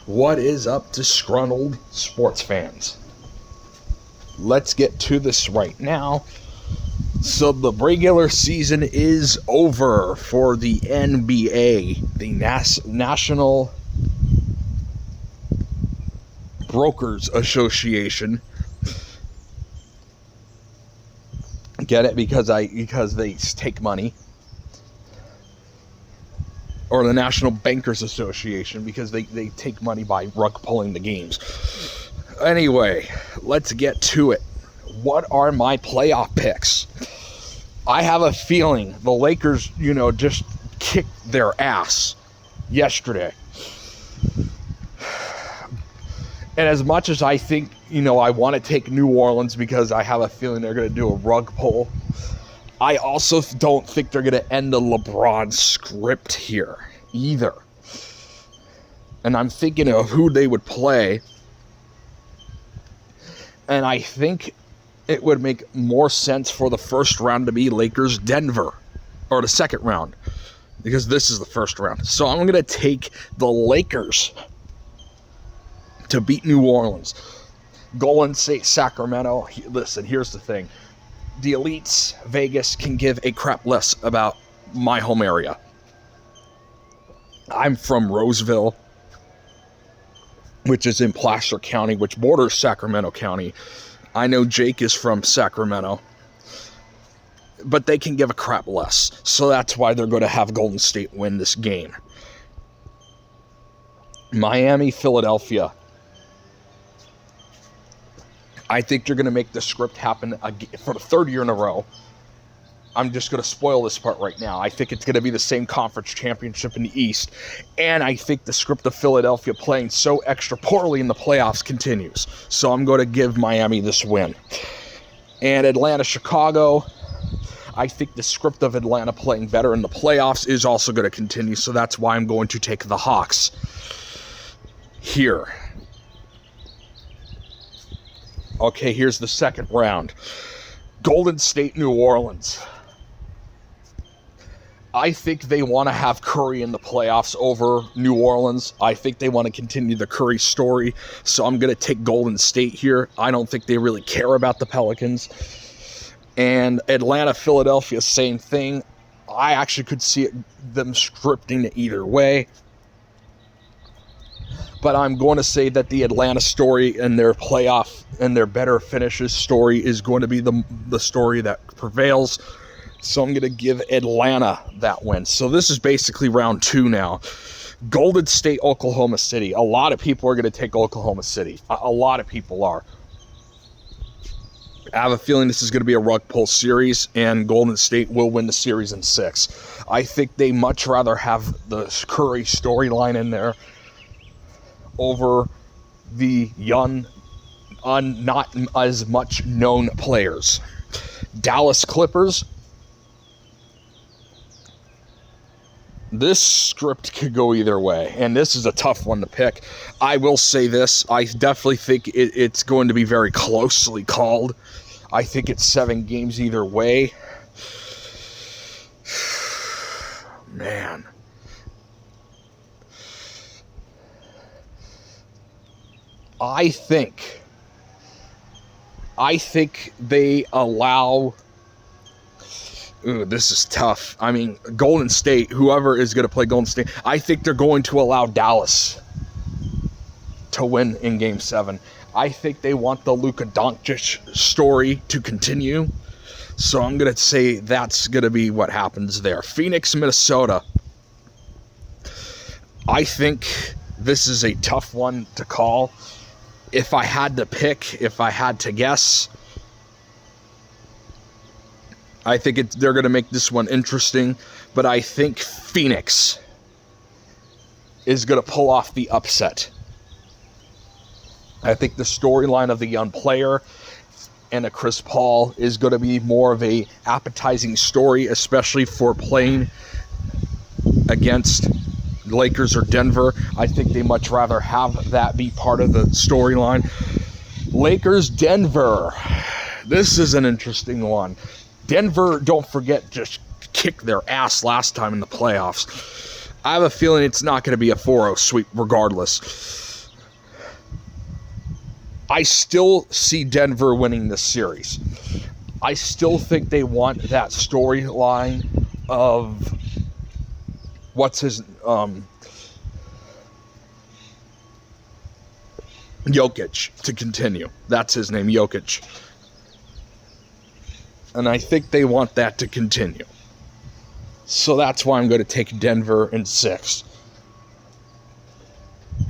What is up, disgruntled sports fans? Let's get to this right now. So the regular season is over for the NBA, the National Brokers Association. Get it? Because they take money. Or the National Bankers Association, because they take money by rug pulling the games. Anyway, let's get to it. What are my playoff picks? I have a feeling the Lakers, just kicked their ass yesterday. And as much as I think, I want to take New Orleans because I have a feeling they're going to do a rug pull, I also don't think they're going to end the LeBron script here either. And I'm thinking of who they would play. And I think it would make more sense for the first round to be Lakers-Denver. Or the second round. Because this is the first round. So I'm going to take the Lakers to beat New Orleans. Golden State, Sacramento. Listen, here's the thing. The elites, Vegas, can give a crap less about my home area. I'm from Roseville, which is in Placer County, which borders Sacramento County. I know Jake is from Sacramento, but they can give a crap less. So that's why they're going to have Golden State win this game. Miami, Philadelphia. I think they're going to make the script happen again for the third year in a row. I'm just going to spoil this part right now. I think it's going to be the same conference championship in the East. And I think the script of Philadelphia playing so extra poorly in the playoffs continues. So I'm going to give Miami this win. And Atlanta, Chicago. I think the script of Atlanta playing better in the playoffs is also going to continue. So that's why I'm going to take the Hawks here. Okay, here's the second round. Golden State, New Orleans. I think they want to have Curry in the playoffs over New Orleans. I think they want to continue the Curry story. So I'm going to take Golden State here. I don't think they really care about the Pelicans. And Atlanta, Philadelphia, same thing. I actually could see them scripting it either way. But I'm going to say that the Atlanta story and their playoff and their better finishes story is going to be the story that prevails. So I'm going to give Atlanta that win. So this is basically round 2 now. Golden State, Oklahoma City. A lot of people are going to take Oklahoma City. A lot of people are. I have a feeling this is going to be a rug pull series, and Golden State will win the series in 6. I think they much rather have the Curry storyline in there over the young, not as much known players. Dallas Clippers. This script could go either way, and this is a tough one to pick. I will say this. I definitely think it's going to be very closely called. I think it's 7 games either way. Man. I think they allow... Ooh, this is tough. I mean, Golden State, whoever is going to play Golden State, I think they're going to allow Dallas to win in Game 7. I think they want the Luka Doncic story to continue. So I'm going to say that's going to be what happens there. Phoenix, Minnesota. I think this is a tough one to call. If I had to pick, if I had to guess, I think they're going to make this one interesting, but I think Phoenix is going to pull off the upset. I think the storyline of the young player and a Chris Paul is going to be more of a appetizing story, especially for playing against Lakers or Denver. I think they much rather have that be part of the storyline. Lakers, Denver. This is an interesting one. Denver, don't forget, just kicked their ass last time in the playoffs. I have a feeling it's not going to be a 4-0 sweep regardless. I still see Denver winning this series. I still think they want that storyline of what's his Jokic to continue. That's his name, Jokic. And I think they want that to continue. So that's why I'm going to take Denver in 6.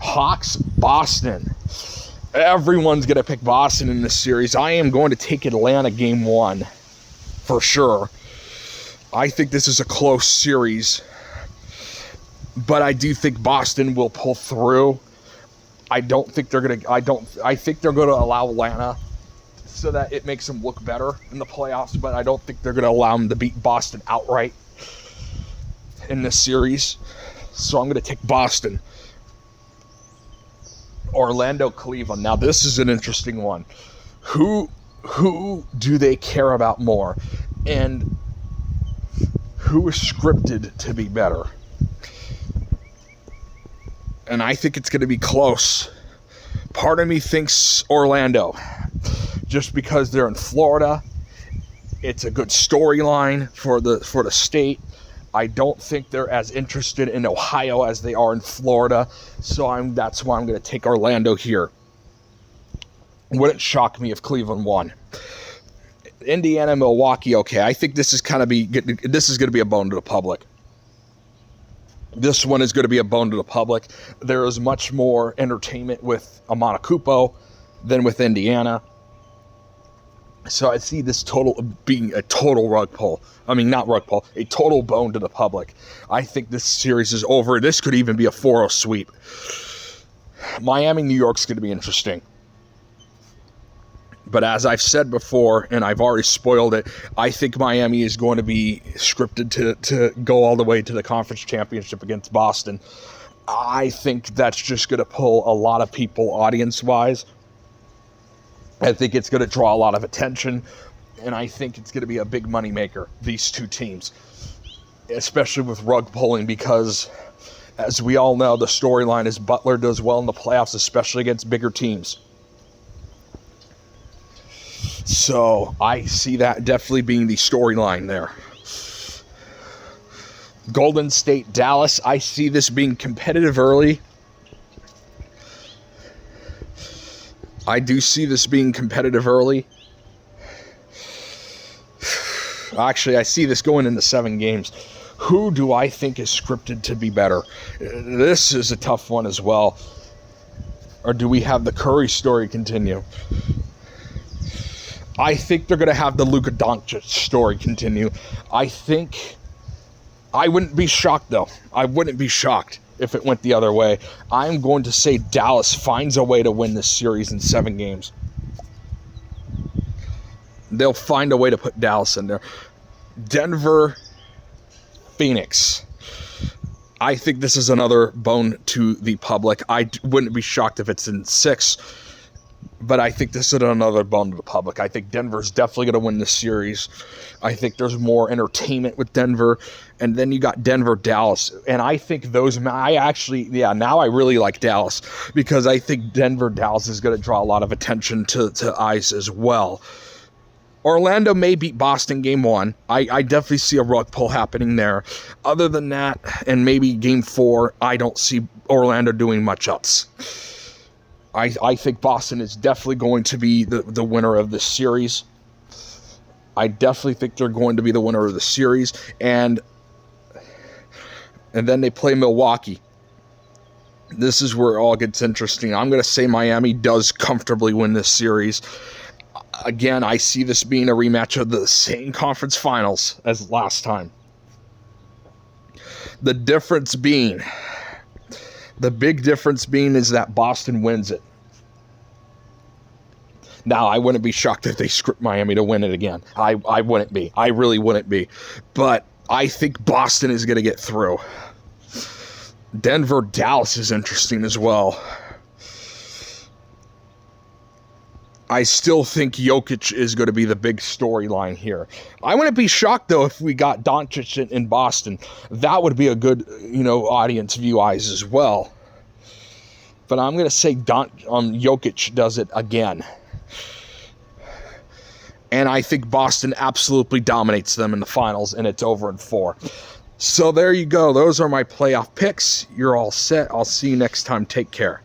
Hawks, Boston. Everyone's going to pick Boston in this series. I am going to take Atlanta game 1 for sure. I think this is a close series, but I do think Boston will pull through. I think they're going to allow Atlanta so that it makes them look better in the playoffs, but I don't think they're going to allow them to beat Boston outright in this series. So I'm going to take Boston. Orlando, Cleveland. Now this is an interesting one. Who do they care about more? And who is scripted to be better? And I think it's going to be close. Part of me thinks Orlando, just because they're in Florida. It's a good storyline for the state. I don't think they're as interested in Ohio as they are in Florida, so that's why I'm going to take Orlando here. Wouldn't shock me if Cleveland won. Indiana, Milwaukee. Okay, I think this is going to be a bone to the public. This one is going to be a bone to the public. There is much more entertainment with Antetokounmpo than with Indiana. So I see this being a total rug pull. I mean, not rug pull, a total bone to the public. I think this series is over. This could even be a 4-0 sweep. Miami, New York's going to be interesting. But as I've said before, and I've already spoiled it, I think Miami is going to be scripted to go all the way to the conference championship against Boston. I think that's just going to pull a lot of people audience-wise. I think it's going to draw a lot of attention, and I think it's going to be a big moneymaker, these two teams, especially with rug pulling, because, as we all know, the storyline is Butler does well in the playoffs, especially against bigger teams. So I see that definitely being the storyline there. Golden State, Dallas, I see this being competitive early. I do see this being competitive early. Actually, I see this going into 7 games. Who do I think is scripted to be better? This is a tough one as well. Or do we have the Curry story continue? I think they're going to have the Luka Doncic story continue. I wouldn't be shocked, though. I wouldn't be shocked if it went the other way. I'm going to say Dallas finds a way to win this series in 7 games. They'll find a way to put Dallas in there. Denver, Phoenix. I think this is another bone to the public. I wouldn't be shocked if it's in 6, but I think this is another bone to the public. I think Denver's definitely going to win this series. I think there's more entertainment with Denver. And then you got Denver, Dallas. And I think now I really like Dallas, because I think Denver, Dallas is going to draw a lot of attention to eyes as well. Orlando may beat Boston game 1. I definitely see a rug pull happening there. Other than that, and maybe game 4, I don't see Orlando doing much else. I think Boston is definitely going to be the winner of this series. I definitely think they're going to be the winner of the series. And then they play Milwaukee. This is where it all gets interesting. I'm going to say Miami does comfortably win this series. Again, I see this being a rematch of the same conference finals as last time. The big difference being is that Boston wins it. Now, I wouldn't be shocked if they script Miami to win it again. I wouldn't be. I really wouldn't be. But I think Boston is going to get through. Denver, Dallas is interesting as well. I still think Jokic is going to be the big storyline here. I wouldn't be shocked, though, if we got Doncic in Boston. That would be a good, audience view eyes as well. But I'm going to say Jokic does it again. And I think Boston absolutely dominates them in the finals, and it's over in 4. So there you go. Those are my playoff picks. You're all set. I'll see you next time. Take care.